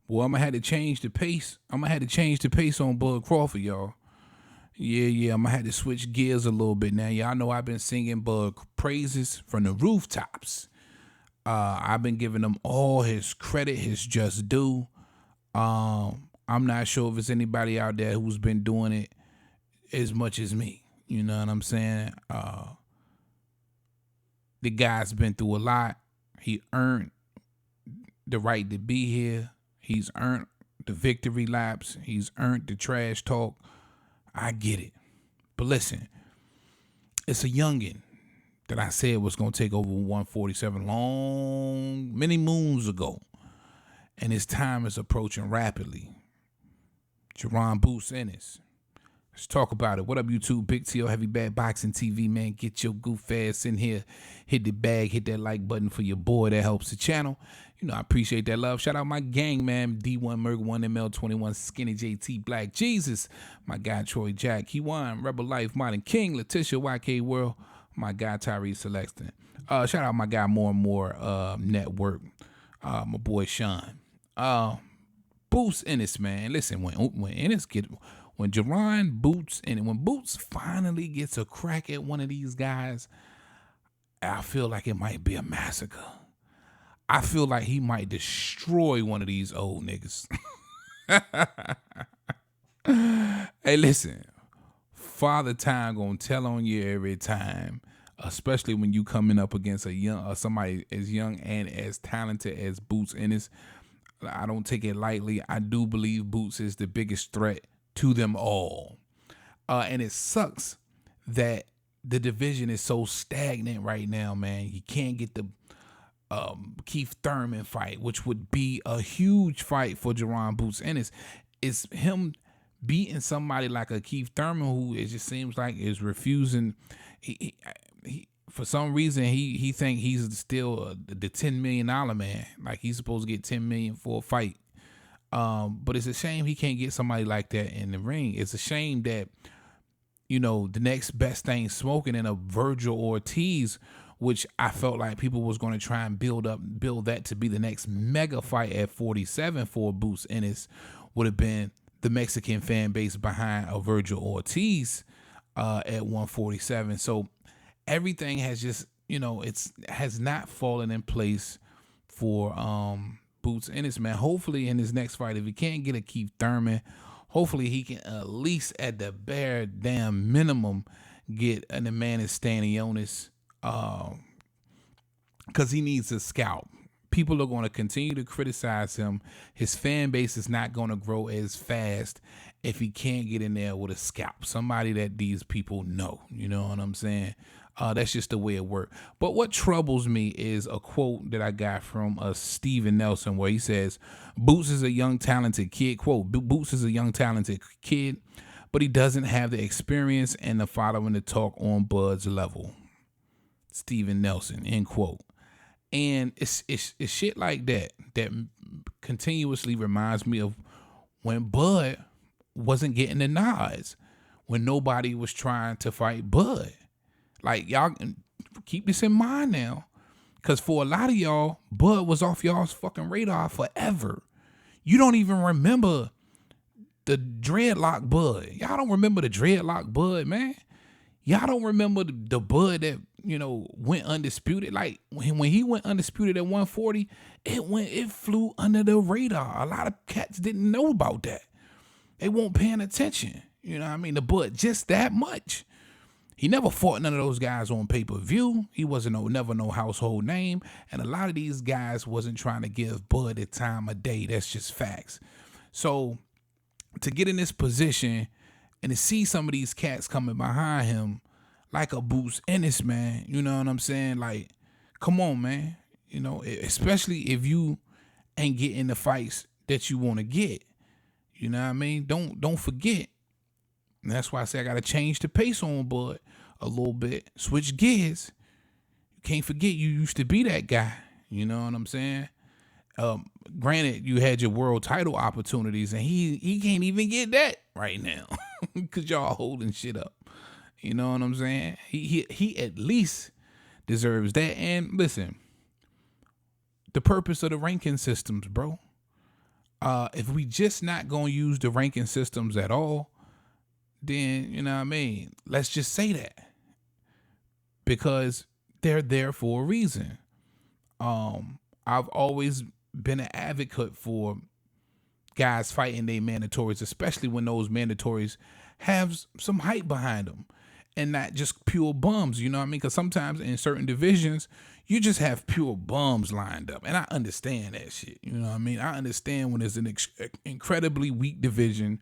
Well, I'm gonna have to change the pace. I'm gonna have to change the pace on Bud Crawford, y'all. Yeah. I'm gonna have to switch gears a little bit now. Y'all know I've been singing Bud praises from the rooftops. I've been giving him all his credit, his just due. I'm not sure if there's anybody out there who's been doing it as much as me. You know what I'm saying? The guy's been through a lot. He earned the right to be here. He's earned the victory laps. He's earned the trash talk. I get it. But listen, it's a youngin' that I said was going to take over 147 many moons ago. And his time is approaching rapidly. Jaron Boots Ennis. Let's talk about it. What up, YouTube? Big T.O. Heavy Bad Boxing TV, man. Get your goof ass in here. Hit the bag. Hit that like button for your boy. That helps the channel. You know, I appreciate that love. Shout out my gang, man. D1 Merg 1ML21 Skinny JT Black Jesus. My guy Troy Jack. He won. Rebel Life Modern King. Letitia YK World. My guy Tyrese Selection. Shout out my guy More and More Network. My boy Sean. Boots Ennis, man. Listen, when Ennis when Jaron Boots and when Boots finally gets a crack at one of these guys, I feel like it might be a massacre. I feel like he might destroy one of these old niggas. Hey, listen, Father Time gonna tell on you every time, especially when you coming up against somebody as young and as talented as Boots Ennis. I don't take it lightly. I do believe Boots is the biggest threat to them all. And it sucks that the division is so stagnant right now, man. You can't get the Keith Thurman fight, which would be a huge fight for Jaron Boots Ennis. It's him beating somebody like a Keith Thurman who it just seems like is refusing. He for some reason he think he's still the $10 million man. Like he's supposed to get $10 million for a fight. But it's a shame he can't get somebody like that in the ring. It's a shame that, you know, the next best thing smoking in a Virgil Ortiz, which I felt like people was going to try and build that to be the next mega fight at 47 for Boots Ennis, would have been the Mexican fan base behind a Virgil Ortiz at 147. So everything has just, you know, has not fallen in place for Boots Ennis, man. Hopefully in his next fight, if he can't get a Keith Thurman, hopefully he can at least at the bare damn minimum get an Emmanuel Stanionis, because he needs a scalp. People are going to continue to criticize him. His fan base is not going to grow as fast if he can't get in there with a scalp. Somebody that these people know. You know what I'm saying? That's just the way it works. But what troubles me is a quote that I got from Steven Nelson where he says, Boots is a young, talented kid. Quote, Boots is a young, talented kid, but he doesn't have the experience and the following to talk on Bud's level. Steven Nelson, end quote. And it's shit like that continuously reminds me of when Bud wasn't getting the nods, when nobody was trying to fight Bud. Like, y'all keep this in mind now, because for a lot of y'all, Bud was off y'all's fucking radar forever. You don't even remember the dreadlock Bud. Y'all don't remember the dreadlock Bud, man. Y'all don't remember the Bud that, you know, went undisputed. Like when he went undisputed at 140, it flew under the radar. A lot of cats didn't know about that. They weren't paying attention. You know what I mean? The Bud just that much. He never fought none of those guys on pay-per-view. He wasn't never no household name. And a lot of these guys wasn't trying to give Bud the time of day. That's just facts. So to get in this position and to see some of these cats coming behind him like a Boots Ennis, man, you know what I'm saying? Like, come on, man. You know, especially if you ain't getting the fights that you want to get. You know what I mean? Don't forget. And that's why I say I got to change the pace on Bud a little bit. Switch gears. You can't forget you used to be that guy. You know what I'm saying? Granted, you had your world title opportunities, and he can't even get that right now because y'all holding shit up. You know what I'm saying? He at least deserves that. And listen, the purpose of the ranking systems, bro. If we just not gonna use the ranking systems at all, then you know what I mean. Let's just say that because they're there for a reason. I've always been an advocate for guys fighting their mandatories, especially when those mandatories have some hype behind them and not just pure bums, you know what I mean? Because sometimes in certain divisions, you just have pure bums lined up. And I understand that shit, you know what I mean? I understand when there's an incredibly weak division,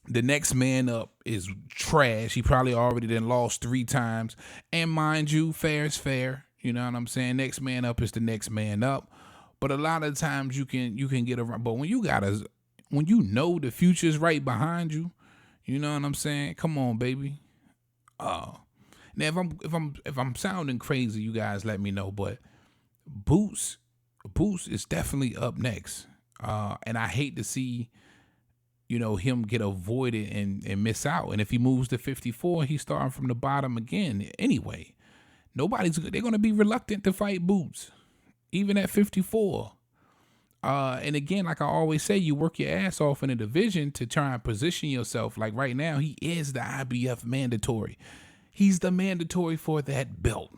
the next man up is trash. He probably already then lost 3 times. And mind you, fair is fair. You know what I'm saying? Next man up is the next man up. But a lot of times you can get around. But when you know the future's right behind you, you know what I'm saying? Come on, baby. Now if I'm sounding crazy, you guys let me know. But Boots is definitely up next. And I hate to see, you know, him get avoided and miss out. And if he moves to 54, he's starting from the bottom again. Anyway, they're gonna be reluctant to fight Boots, even at 54. And again, like I always say, you work your ass off in a division to try and position yourself. Like right now, he is the IBF mandatory. He's the mandatory for that belt.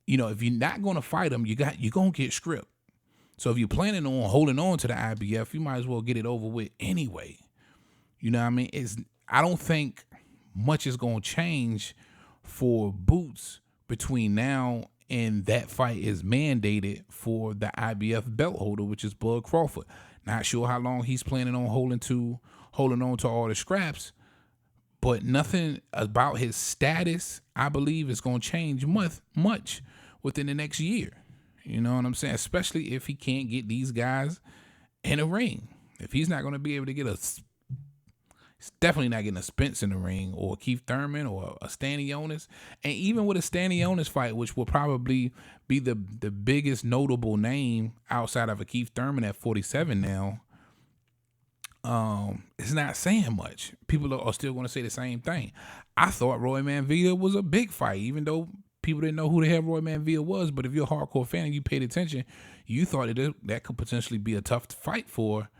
You know, if you're not gonna fight him, you're gonna get stripped. So if you're planning on holding on to the IBF, you might as well get it over with anyway. You know what I mean? I don't think much is gonna change for Boots between now and that fight is mandated for the IBF belt holder, which is Bud Crawford. Not sure how long he's planning on holding on to all the scraps, but nothing about his status, I believe, is going to change much within the next year. You know what I'm saying? Especially if he can't get these guys in a ring. If he's not going to be able to get he's definitely not getting a Spence in the ring or a Keith Thurman or a Stanionis. And even with a Stanionis fight, which will probably be the biggest notable name outside of a Keith Thurman at 47 now, it's not saying much. People are still going to say the same thing. I thought Roy Manvilla was a big fight, even though people didn't know who the hell Roy Manvilla was. But if you're a hardcore fan and you paid attention, you thought that could potentially be a tough fight for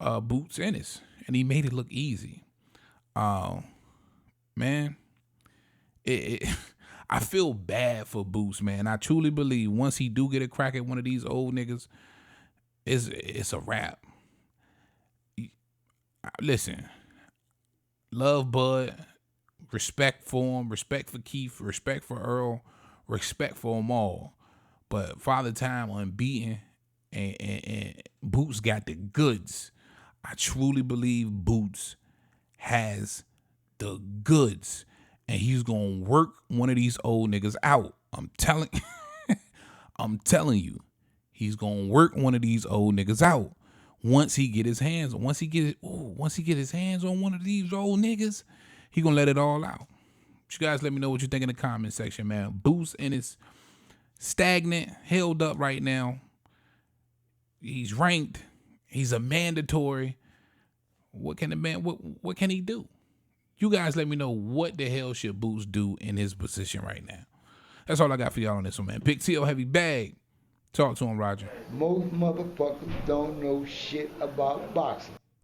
Boots Ennis. And he made it look easy. Man, I feel bad for Boots, man. I truly believe once he do get a crack at one of these old niggas, it's a wrap. Listen, love Bud, respect for him, respect for Keith, respect for Earl, respect for them all. But Father Time unbeaten and Boots got the goods. I truly believe Boots has the goods, and he's gonna work one of these old niggas out. I'm telling you, he's gonna work one of these old niggas out. Once he get his hands on one of these old niggas, he gonna let it all out. But you guys let me know what you think in the comment section, man. Boots and it's stagnant, held up right now. He's ranked. He's a mandatory. What can he do? You guys let me know what the hell should Boots do in his position right now. That's all I got for y'all on this one, man. Big T.O. Heavy Bag. Talk to him, Roger. Most motherfuckers don't know shit about boxing.